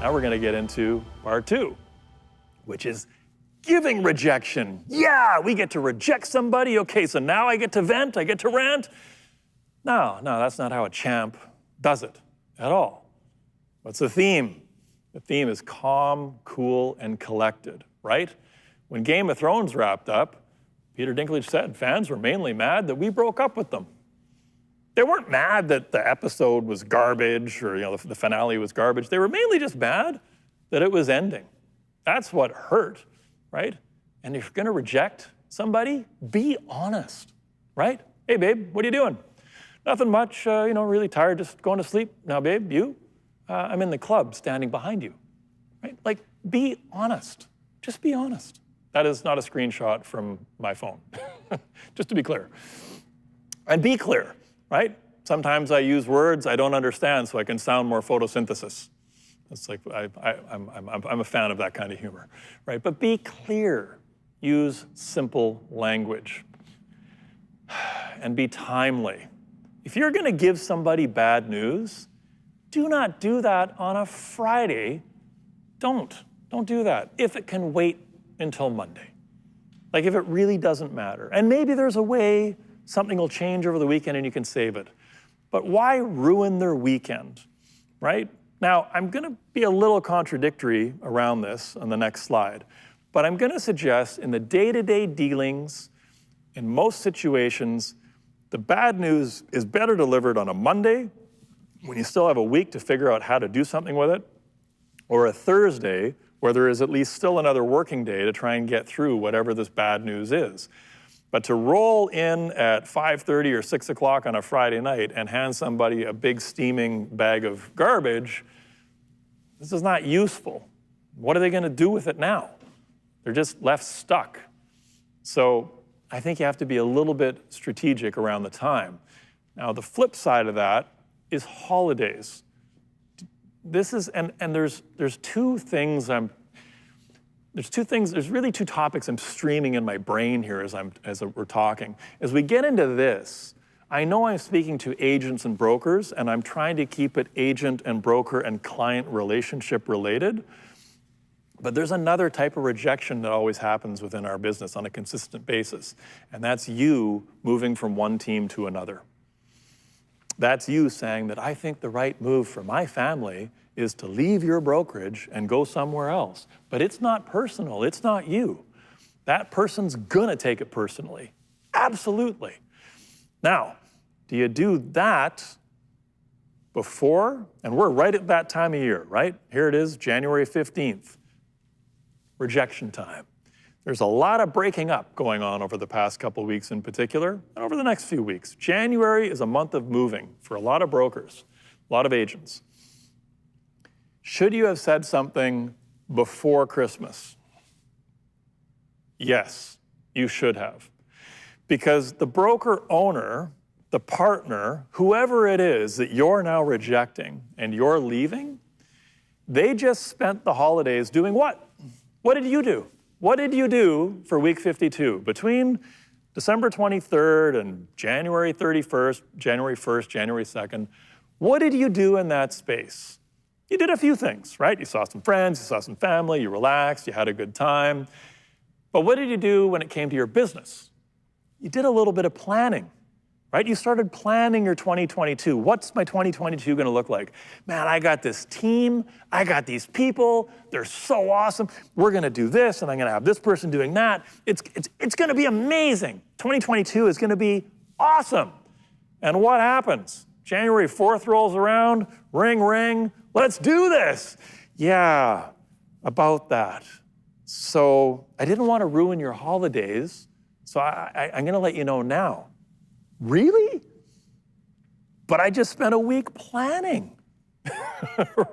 Now we're going to get into part 2, which is giving rejection. Yeah, we get to reject somebody. Okay, so now I get to vent, I get to rant. No, that's not how a champ does it at all. What's the theme? The theme is calm, cool, and collected, right? When Game of Thrones wrapped up, Peter Dinklage said fans were mainly mad that we broke up with them. They weren't mad that the episode was garbage or the finale was garbage. They were mainly just mad that it was ending. That's what hurt, right? And if you're gonna reject somebody, be honest, right? Hey babe, what are you doing? Nothing much, really tired, just going to sleep. Now babe, you? I'm in the club standing behind you, right? Like, be honest, just be honest. That is not a screenshot from my phone, just to be clear. And be clear, right? Sometimes I use words I don't understand so I can sound more photosynthesis. It's like, I'm a fan of that kind of humor, right? But be clear, use simple language, and be timely. If you're gonna give somebody bad news, do not do that on a Friday. Don't do that. If it can wait until Monday. Like if it really doesn't matter. And maybe there's a way something will change over the weekend and you can save it. But why ruin their weekend, right? Now, I'm gonna be a little contradictory around this on the next slide, but I'm gonna suggest in the day-to-day dealings, in most situations, the bad news is better delivered on a Monday when you still have a week to figure out how to do something with it, or a Thursday where there is at least still another working day to try and get through whatever this bad news is. But to roll in at 5:30 or 6 o'clock on a Friday night and hand somebody a big steaming bag of garbage, this is not useful. What are they gonna do with it now? They're just left stuck. So I think you have to be a little bit strategic around the time. Now, the flip side of that is holidays. This is, and there's two things there's really two topics I'm streaming in my brain here as we're talking. As we get into this, I know I'm speaking to agents and brokers, and I'm trying to keep it agent and broker and client relationship related. But there's another type of rejection that always happens within our business on a consistent basis, and that's you moving from one team to another. That's you saying that I think the right move for my family is to leave your brokerage and go somewhere else. But it's not personal, it's not you. That person's gonna take it personally, absolutely. Now, do you do that before? And we're right at that time of year, right? Here it is, January 15th, rejection time. There's a lot of breaking up going on over the past couple of weeks in particular, and over the next few weeks. January is a month of moving for a lot of brokers, a lot of agents. Should you have said something before Christmas? Yes, you should have. Because the broker owner, the partner, whoever it is that you're now rejecting and you're leaving, they just spent the holidays doing what? What did you do? What did you do for week 52? Between December 23rd and January 31st, January 1st, January 2nd, what did you do in that space? You did a few things, right? You saw some friends, you saw some family, you relaxed, you had a good time. But what did you do when it came to your business? You did a little bit of planning, right? You started planning your 2022. What's my 2022 gonna look like? Man, I got this team, I got these people, they're so awesome. We're gonna do this, and I'm gonna have this person doing that. It's gonna be amazing. 2022 is gonna be awesome. And what happens? January 4th rolls around, ring, ring, let's do this. Yeah, about that. So I didn't want to ruin your holidays, so I'm gonna let you know now. Really? But I just spent a week planning,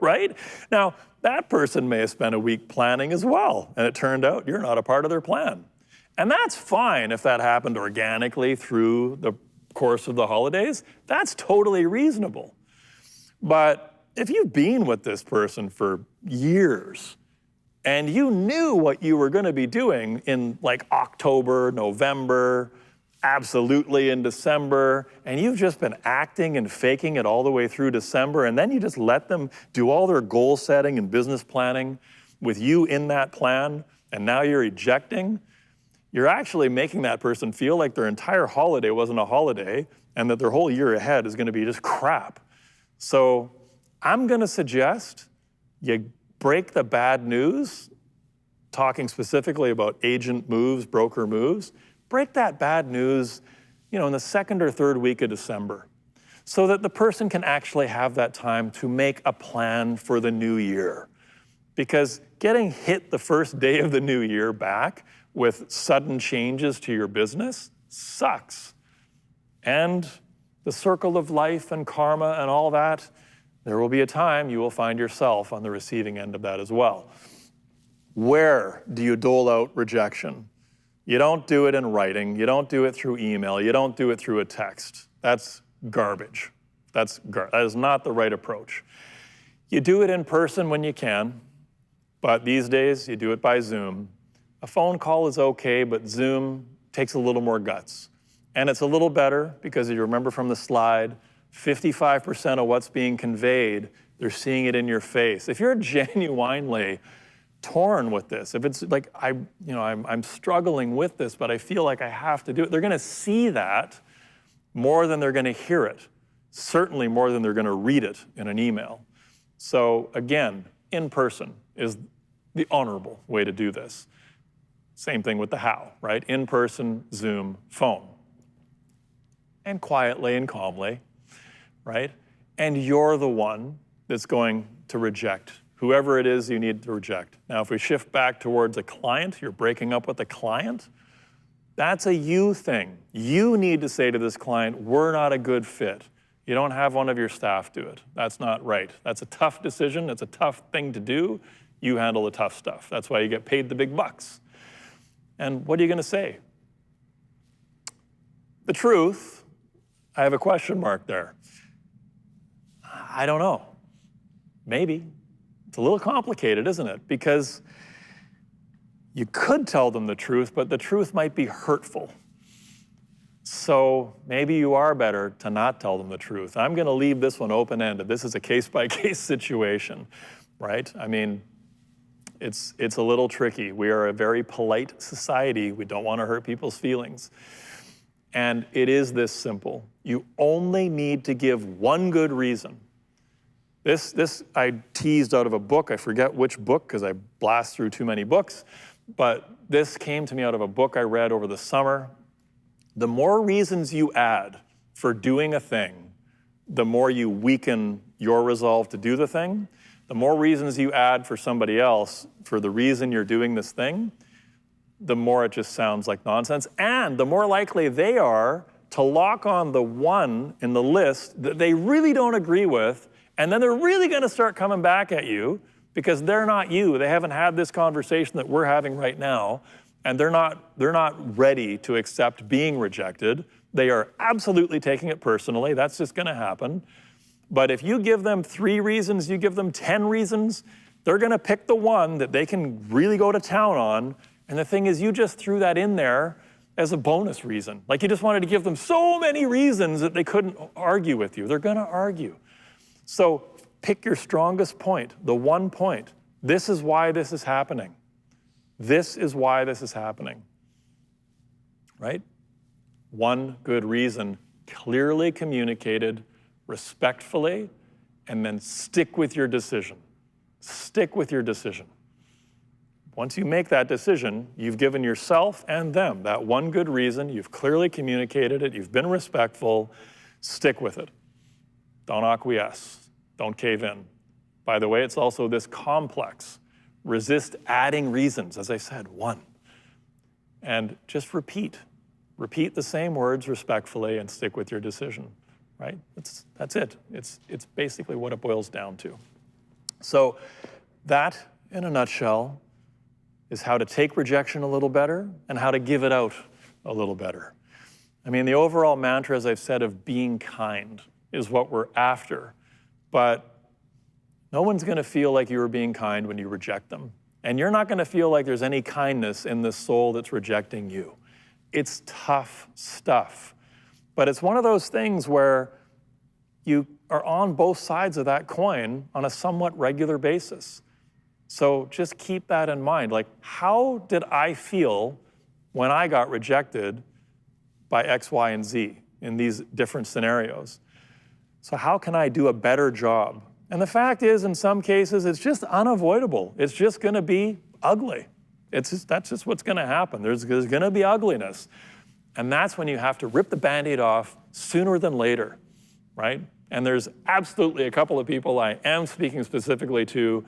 right? Now, that person may have spent a week planning as well, and it turned out you're not a part of their plan. And that's fine if that happened organically through the course of the holidays. That's totally reasonable. But if you've been with this person for years, and you knew what you were gonna be doing in like October, November, absolutely in December, and you've just been acting and faking it all the way through December, and then you just let them do all their goal setting and business planning with you in that plan, and now you're ejecting, you're actually making that person feel like their entire holiday wasn't a holiday and that their whole year ahead is going to be just crap. So I'm going to suggest you break the bad news, talking specifically about agent moves, broker moves, break that bad news, in the second or third week of December so that the person can actually have that time to make a plan for the new year. Because getting hit the first day of the new year back with sudden changes to your business sucks. And the circle of life and karma and all that, there will be a time you will find yourself on the receiving end of that as well. Where do you dole out rejection? You don't do it in writing. You don't do it through email. You don't do it through a text. That's garbage. That is not the right approach. You do it in person when you can, but these days you do it by Zoom. A phone call is okay, but Zoom takes a little more guts. And it's a little better because if you remember from the slide, 55% of what's being conveyed, they're seeing it in your face. If you're genuinely torn with this, if it's like, I'm struggling with this, but I feel like I have to do it, they're gonna see that more than they're gonna hear it, certainly more than they're gonna read it in an email. So again, in person is the honorable way to do this. Same thing with the how, right? In person, Zoom, phone. And quietly and calmly, right? And you're the one that's going to reject whoever it is you need to reject. Now, if we shift back towards a client, you're breaking up with a client, that's a you thing. You need to say to this client, we're not a good fit. You don't have one of your staff do it. That's not right. That's a tough decision. It's a tough thing to do. You handle the tough stuff. That's why you get paid the big bucks. And what are you going to say? The truth, I have a question mark there. I don't know. Maybe. It's a little complicated, isn't it? Because you could tell them the truth, but the truth might be hurtful. So maybe you are better to not tell them the truth. I'm going to leave this one open-ended. This is a case-by-case situation, right? I mean, it's a little tricky. We are a very polite society. We don't want to hurt people's feelings. And it is this simple. You only need to give one good reason. This I teased out of a book. I forget which book because I blast through too many books. But this came to me out of a book I read over the summer. The more reasons you add for doing a thing, the more you weaken your resolve to do the thing. The more reasons you add for somebody else for the reason you're doing this thing, the more it just sounds like nonsense. And the more likely they are to lock on the one in the list that they really don't agree with, and then they're really going to start coming back at you because they're not you. They haven't had this conversation that we're having right now, and they're not ready to accept being rejected. They are absolutely taking it personally. That's just going to happen. But if you give them 3 reasons, you give them 10 reasons, they're going to pick the one that they can really go to town on. And the thing is, you just threw that in there as a bonus reason. Like you just wanted to give them so many reasons that they couldn't argue with you. They're going to argue. So pick your strongest point, the one point. This is why this is happening. This is why this is happening, right? One good reason, clearly communicated, respectfully, and then stick with your decision. Stick with your decision. Once you make that decision, you've given yourself and them that one good reason, you've clearly communicated it, you've been respectful, stick with it. Don't acquiesce, don't cave in. By the way, it's also this complex. Resist adding reasons, as I said, one. And just repeat. Repeat the same words respectfully and stick with your decision, right? That's it. It's basically what it boils down to. So that, in a nutshell, is how to take rejection a little better and how to give it out a little better. I mean, the overall mantra, as I've said, of being kind is what we're after. But no one's going to feel like you were being kind when you reject them. And you're not going to feel like there's any kindness in this soul that's rejecting you. It's tough stuff. But it's one of those things where you are on both sides of that coin on a somewhat regular basis. So just keep that in mind. Like, how did I feel when I got rejected by X, Y, and Z in these different scenarios? So how can I do a better job? And the fact is, in some cases, it's just unavoidable. It's just gonna be ugly. That's just what's gonna happen. There's gonna be ugliness. And that's when you have to rip the Band-Aid off sooner than later, right? And there's absolutely a couple of people I am speaking specifically to,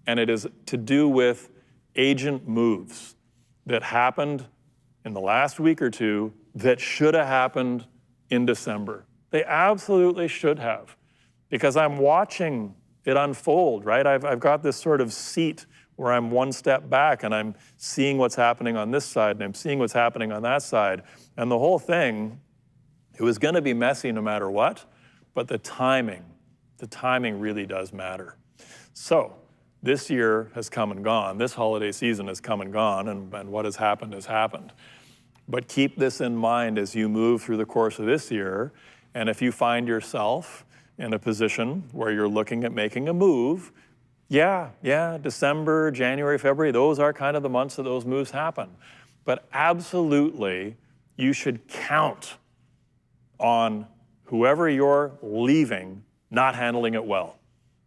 and it is to do with agent moves that happened in the last week or two that should have happened in December. They absolutely should have, because I'm watching it unfold, right? I've got this sort of seat where I'm one step back and I'm seeing what's happening on this side and I'm seeing what's happening on that side. And the whole thing, it was gonna be messy no matter what, but the timing really does matter. So this year has come and gone. This holiday season has come and gone, and what has happened has happened. But keep this in mind as you move through the course of this year. And if you find yourself in a position where you're looking at making a move, yeah, December, January, February, those are kind of the months that those moves happen. But absolutely, you should count on whoever you're leaving not handling it well.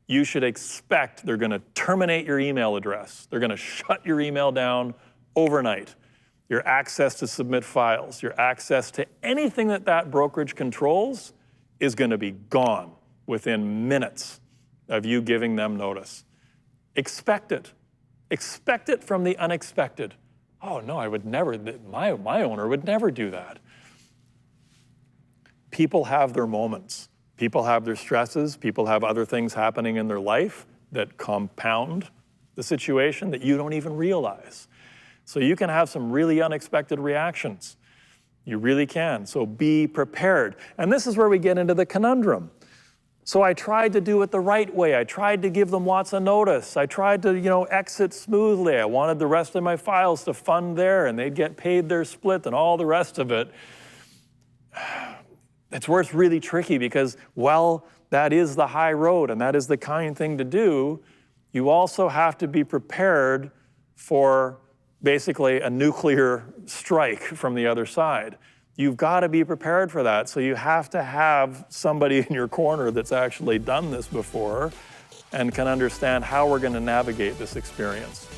You should expect they're gonna terminate your email address. They're gonna shut your email down overnight. Your access to submit files, your access to anything that brokerage controls is gonna be gone within minutes of you giving them notice. Expect it. Expect it from the unexpected. Oh no, I would never, my owner would never do that. People have their moments. People have their stresses. People have other things happening in their life that compound the situation that you don't even realize. So you can have some really unexpected reactions. You really can. So be prepared. And this is where we get into the conundrum. So I tried to do it the right way. I tried to give them lots of notice. I tried to, exit smoothly. I wanted the rest of my files to fund there and they'd get paid their split and all the rest of it. It's where it's really tricky because while that is the high road and that is the kind thing to do, you also have to be prepared for basically a nuclear strike from the other side. You've got to be prepared for that. So you have to have somebody in your corner that's actually done this before and can understand how we're going to navigate this experience.